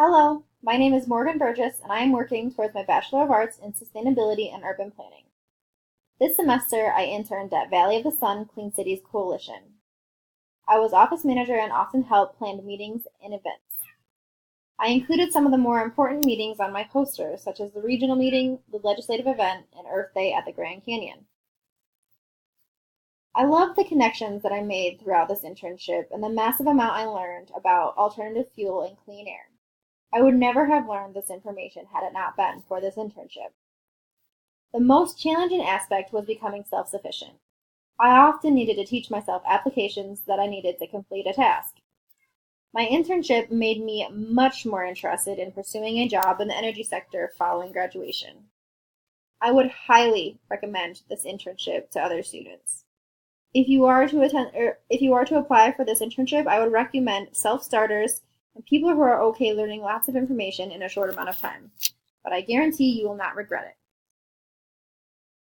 Hello, my name is Morgan Burgess, and I am working towards my Bachelor of Arts in Sustainability and Urban Planning. This semester, I interned at Valley of the Sun Clean Cities Coalition. I was office manager and often helped plan meetings and events. I included some of the more important meetings on my poster, such as the regional meeting, the legislative event, and Earth Day at the Grand Canyon. I love the connections that I made throughout this internship and the massive amount I learned about alternative fuel and clean air. I would never have learned this information had it not been for this internship. The most challenging aspect was becoming self-sufficient. I often needed to teach myself applications that I needed to complete a task. My internship made me much more interested in pursuing a job in the energy sector following graduation. I would highly recommend this internship to other students. If you are to apply for this internship, I would recommend self-starters and people who are okay learning lots of information in a short amount of time. But I guarantee you will not regret it.